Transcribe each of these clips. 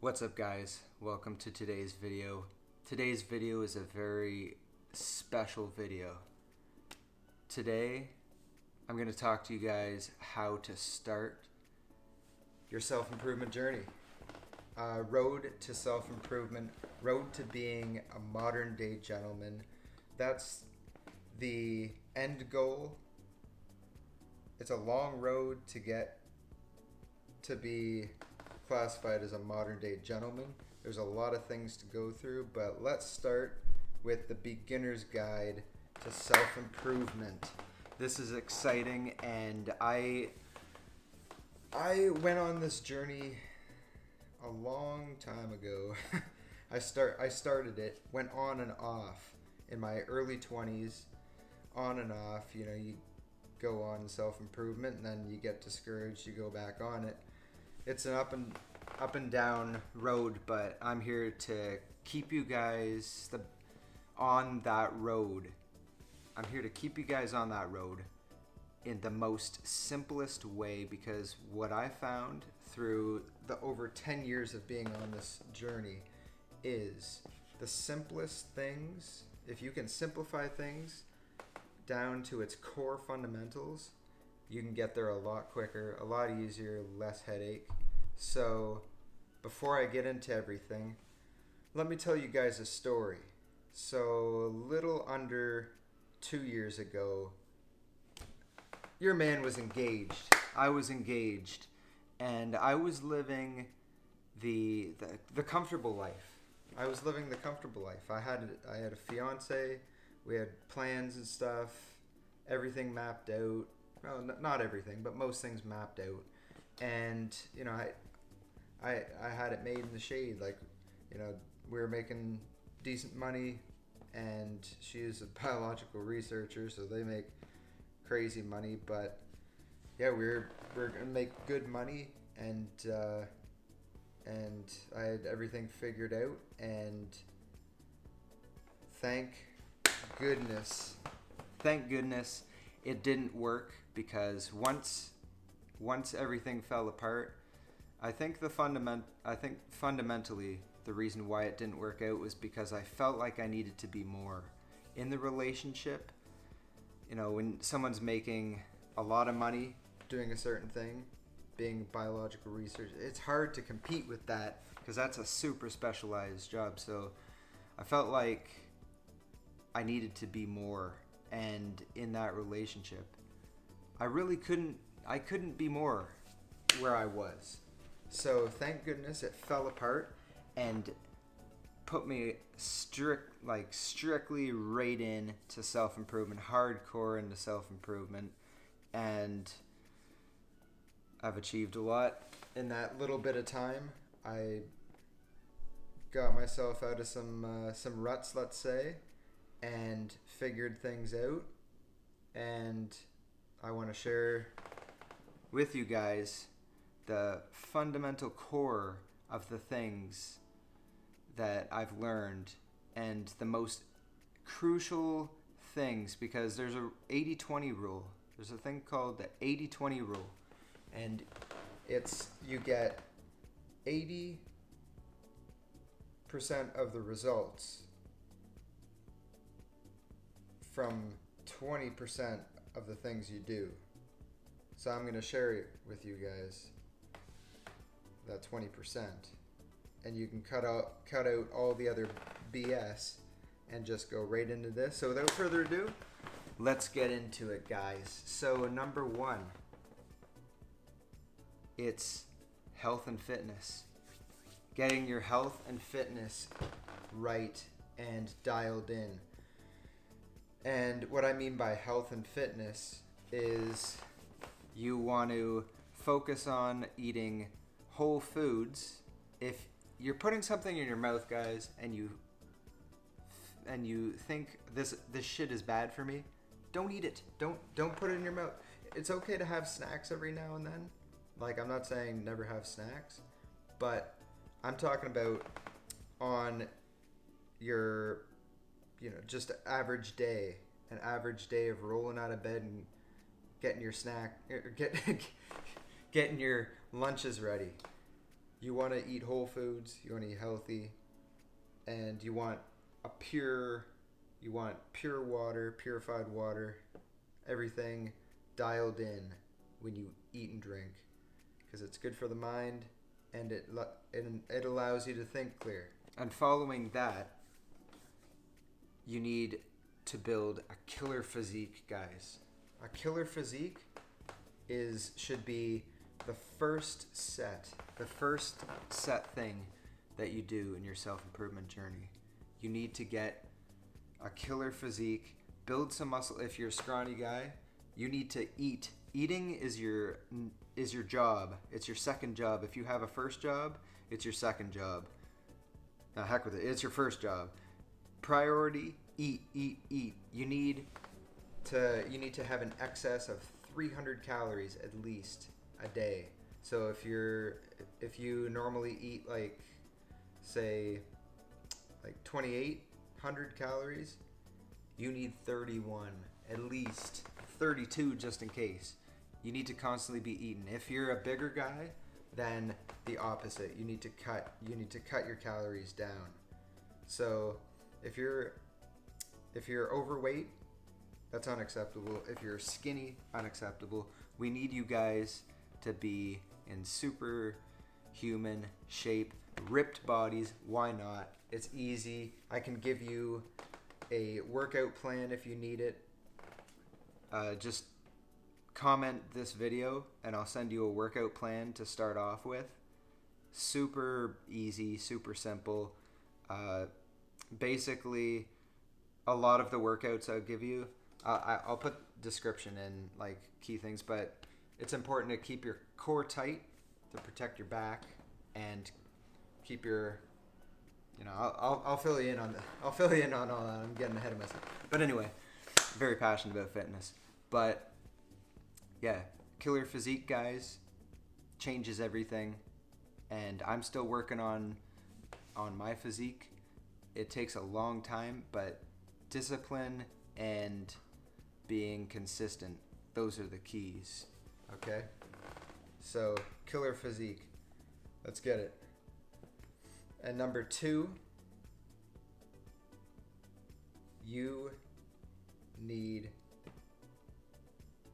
What's up, guys? Welcome to today's video. Today's video is a very special video. Today I'm going to talk to you guys how to start your self-improvement journey. Road to self-improvement, road to being a modern day gentleman. That's the end goal. It's a long road to get to be classified as a modern day gentleman. There's a lot of things to go through, but let's start with the beginner's guide to self-improvement. This is exciting, and I went on this journey a long time ago. I started it, went on and off in my early 20s, on and off. You know, you go on self-improvement, and then you get discouraged, you go back on it. It's an up and down road, but I'm here to keep you guys on that road. I'm here to keep you guys on that road in the most simplest way, because what I found through the over 10 years of being on this journey is the simplest things. If you can simplify things down to its core fundamentals, you can get there a lot quicker, a lot easier, less headache. So before I get into everything, let me tell you guys a story. So a little under 2 years ago, your man was engaged. I was engaged, and I was living the comfortable life. I was living the comfortable life. I had a fiance. We had plans and stuff. Everything mapped out. Well, not everything, but most things mapped out. And, you know, I had it made in the shade. Like, you know, we were making decent money, and she is a biological researcher, so they make crazy money. But yeah, we're gonna make good money, and I had everything figured out. And thank goodness, it didn't work, because once everything fell apart, I think fundamentally the reason why it didn't work out was because I felt like I needed to be more in the relationship. You know, when someone's making a lot of money doing a certain thing, being biological research, it's hard to compete with that, because that's a super specialized job. So I felt like I needed to be more, and in that relationship I couldn't be more where I was. So thank goodness it fell apart and put me strictly right in to self-improvement, hardcore into self-improvement, and I've achieved a lot in that little bit of time. I got myself out of some ruts, let's say, and figured things out, and I want to share with you guys the fundamental core of the things that I've learned, and the most crucial things, because there's a 80-20 rule. There's a thing called the 80-20 rule, and it's you get 80% of the results from 20% of the things you do. So I'm going to share it with you guys, that 20%, and you can cut out all the other BS and just go right into this. So without further ado, let's get into it, guys. So number one, it's health and fitness. Getting your health and fitness right and dialed in. And what I mean by health and fitness is you want to focus on eating whole foods. If you're putting something in your mouth, guys, and you think this shit is bad for me, don't eat it. Don't put it in your mouth. It's okay to have snacks every now and then. Like, I'm not saying never have snacks, but I'm talking about on your, you know, just an average day of rolling out of bed and getting your snack, getting your lunches ready. You want to eat whole foods, you want to eat healthy, and you want pure water, purified water, everything dialed in when you eat and drink, because it's good for the mind, and it allows you to think clear. And following that, you need to build a killer physique, guys. A killer physique should be the first set thing that you do in your self-improvement journey. You need to get a killer physique, build some muscle. If you're a scrawny guy, you need to eat. Eating is your job. It's your second job. If you have a first job, it's your second job. Now, heck with it. It's your first job. Priority: eat. You need to have an excess of 300 calories at least a day. So if you normally eat like 2,800 calories, you need 31, at least 32 just in case. You need to constantly be eating. If you're a bigger guy, then the opposite. You need to cut your calories down. So if you're overweight, that's unacceptable. If you're skinny, unacceptable. We need you guys to be in superhuman shape, ripped bodies. Why not? It's easy. I can give you a workout plan if you need it. Just comment this video and I'll send you a workout plan to start off with. Super easy, super simple. Basically, a lot of the workouts I'll give you, I'll put description in, like, key things, but it's important to keep your core tight to protect your back and keep your, I'll fill you in on all that. I'm getting ahead of myself. But anyway, very passionate about fitness. But yeah, killer physique, guys, changes everything. And I'm still working on my physique. It takes a long time, but discipline and being consistent, those are the keys. Okay? So, killer physique. Let's get it. And number 2, you need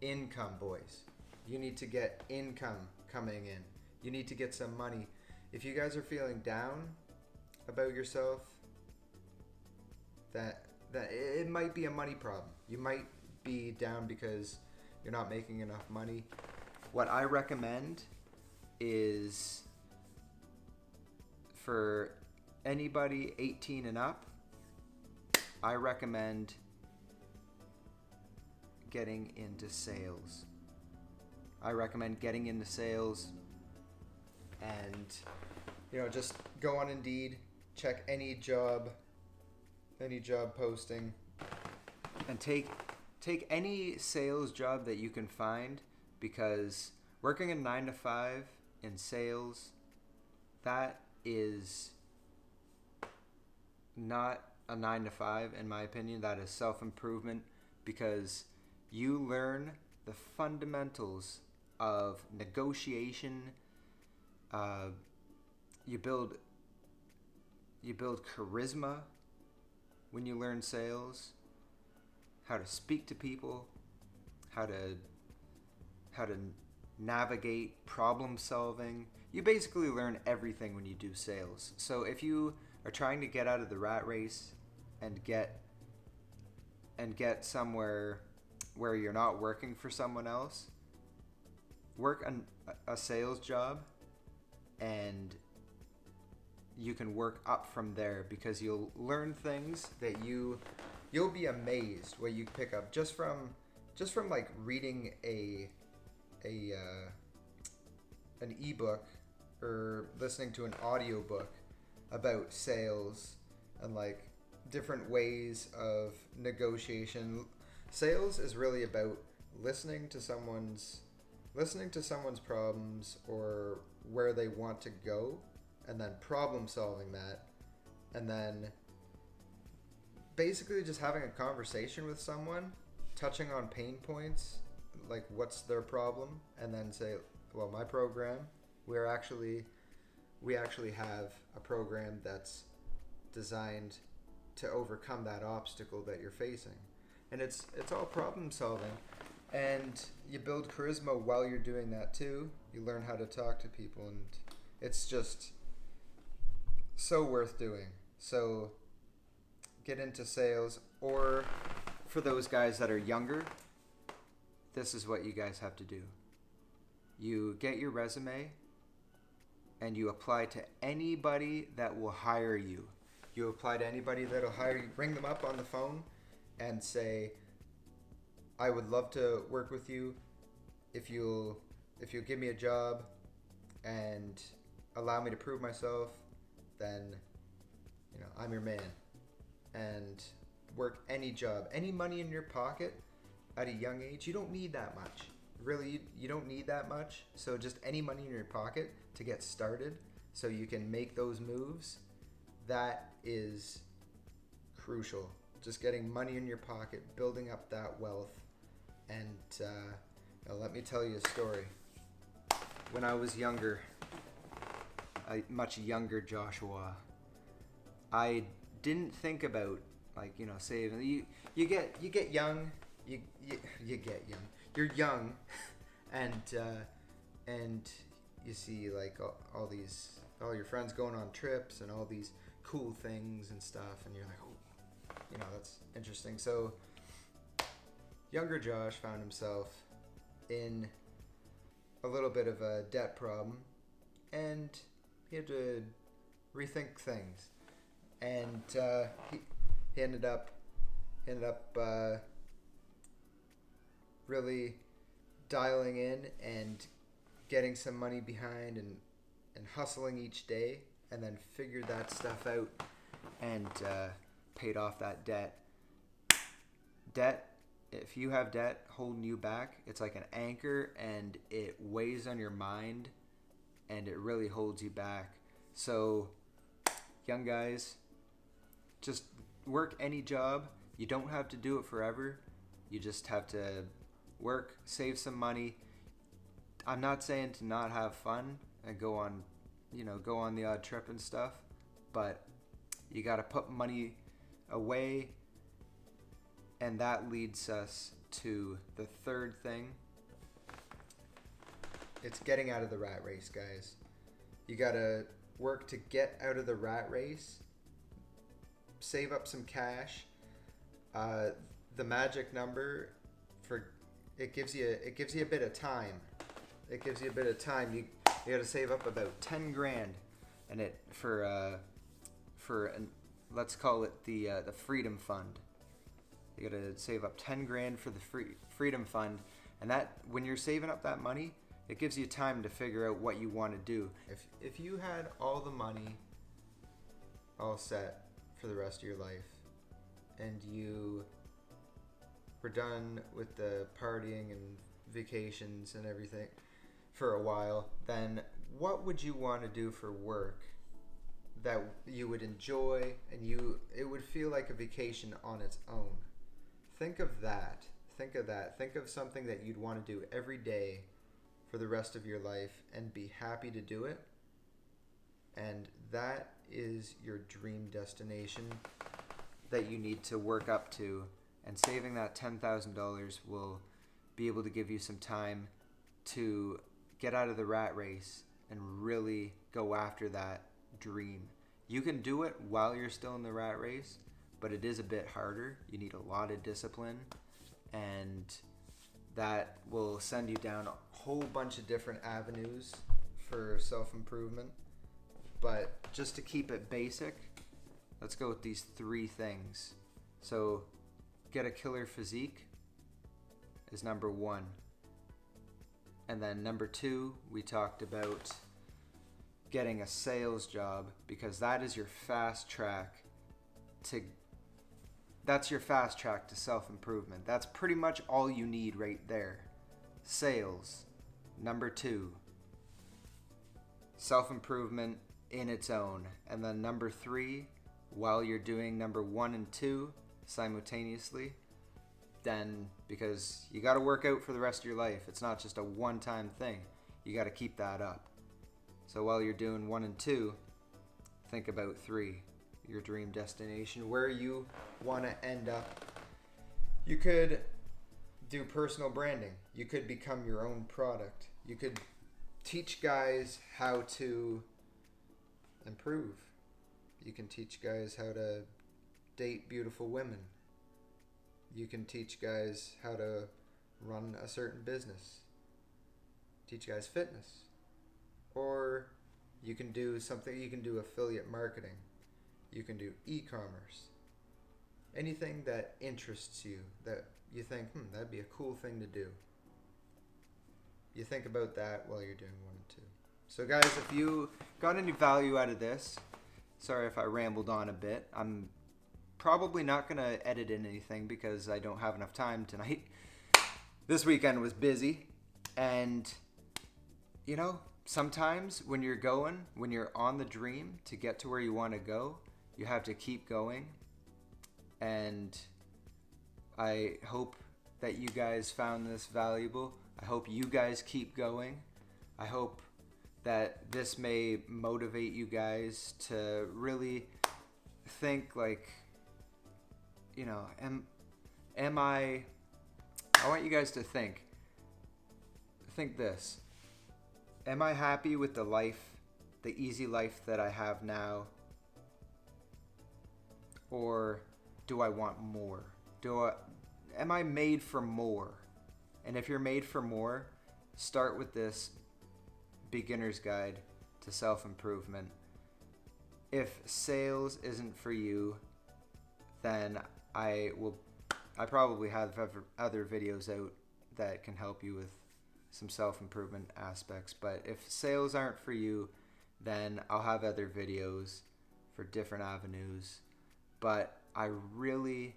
income, boys. You need to get income coming in. You need to get some money. If you guys are feeling down about yourself, that it might be a money problem. You might be down because you're not making enough money. What I recommend is, for anybody 18 and up, I recommend getting into sales. And just go on Indeed, check any job posting, and take any sales job that you can find, because working a 9-to-5 in sales, that is not a 9-to-5 in my opinion. That is self-improvement, because you learn the fundamentals of negotiation. You build charisma when you learn sales, how to speak to people, how to navigate problem solving. You basically learn everything when you do sales. So if you are trying to get out of the rat race and get somewhere where you're not working for someone else, work a sales job, and you can work up from there, because you'll learn things that you'll be amazed what you pick up just from like reading an ebook or listening to an audiobook about sales and like different ways of negotiation. Sales is really about listening to someone's problems or where they want to go, and then problem solving that, and then basically just having a conversation with someone, touching on pain points, like what's their problem, and then say, well, my program, we're actually we actually have a program that's designed to overcome that obstacle that you're facing. And it's all problem solving. And you build charisma while you're doing that too. You learn how to talk to people, and it's just so worth doing. So get into sales, or for those guys that are younger, this is what you guys have to do. You get your resume and you apply to anybody that will hire you. You apply to anybody that will hire you. Ring them up on the phone and say, I would love to work with you if you'll give me a job and allow me to prove myself, then I'm your man. And work any job. Any money in your pocket at a young age, you don't need that much. Really, you don't need that much. So just any money in your pocket to get started so you can make those moves, that is crucial. Just getting money in your pocket, building up that wealth. And let me tell you a story. When I was younger, a much younger Joshua, I didn't think about saving. You get young. You get young. You're young, and you see like all your friends going on trips and all these cool things and stuff, and you're like, oh, that's interesting. So younger Josh found himself in a little bit of a debt problem, and he had to rethink things, and he ended up really dialing in and getting some money behind and hustling each day, and then figured that stuff out and paid off that debt. If you have debt holding you back, it's like an anchor, and it weighs on your mind and it really holds you back. So young guys, just work any job. You don't have to do it forever. You just have to work, save some money. I'm not saying to not have fun and go on the odd trip and stuff, but you got to put money away. And that leads us to the third thing. It's getting out of the rat race, guys. You got to work to get out of the rat race. Save up some cash. The magic number it gives you a bit of time. It gives you a bit of time. You got to save up about 10 grand, and let's call it the Freedom Fund. You got to save up 10 grand for the Freedom Fund, and that when you're saving up that money, it gives you time to figure out what you want to do. If you had all the money all set for the rest of your life, and you were done with the partying and vacations and everything for a while, then what would you want to do for work that you would enjoy and it would feel like a vacation on its own? Think of that. Think of something that you'd want to do every day for the rest of your life and be happy to do it. And that is your dream destination that you need to work up to. And saving that $10,000 will be able to give you some time to get out of the rat race and really go after that dream. You can do it while you're still in the rat race, but it is a bit harder. You need a lot of discipline, and that will send you down a whole bunch of different avenues for self-improvement. But just to keep it basic, let's go with these 3 things. So get a killer physique is number 1. And then number 2, we talked about getting a sales job, because that is your fast track to self-improvement. That's pretty much all you need right there. Sales, number 2. Self-improvement in its own. And then number 3, while you're doing number 1 and 2 simultaneously, then, because you got to work out for the rest of your life. It's not just a one-time thing. You got to keep that up. So while you're doing 1 and 2, think about 3, your dream destination, where you want to end up. You could do personal branding. You could become your own product. You could teach guys how to improve. You can teach guys how to date beautiful women. You can teach guys how to run a certain business. Teach guys fitness. Or you can do something, you can do affiliate marketing. You can do e-commerce. Anything that interests you, that you think, that'd be a cool thing to do. You think about that while you're doing 1 and 2. So guys, if you got any value out of this, sorry if I rambled on a bit. I'm probably not going to edit in anything because I don't have enough time tonight. This weekend was busy. And, you know, sometimes when you're on the dream to get to where you want to go, you have to keep going. And I hope that you guys found this valuable. I hope you guys keep going. I hope that this may motivate you guys to really think like, you know, I want you guys to think this. Am I happy with the easy life that I have now? Or do I want more? Am I made for more? And if you're made for more, start with this beginner's guide to self-improvement. If sales isn't for you, then I probably have other videos out that can help you with some self-improvement aspects. But if sales aren't for you, then I'll have other videos for different avenues. But I really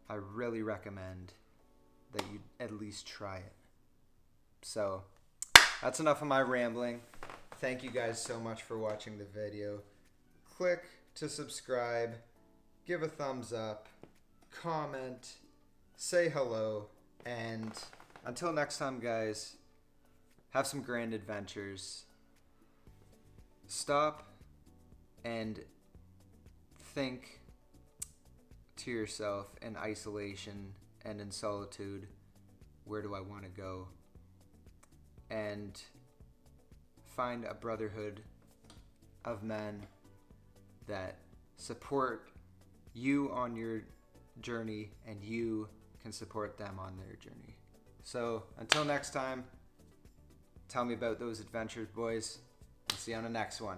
recommend that you at least try it. So that's enough of my rambling. Thank you guys so much for watching the video. Click to subscribe, give a thumbs up, comment, say hello, and until next time, guys, have some grand adventures. Stop and think to yourself in isolation and in solitude, where do I want to go? And find a brotherhood of men that support you on your journey and you can support them on their journey. So until next time, tell me about those adventures, boys. I'll see you on the next one.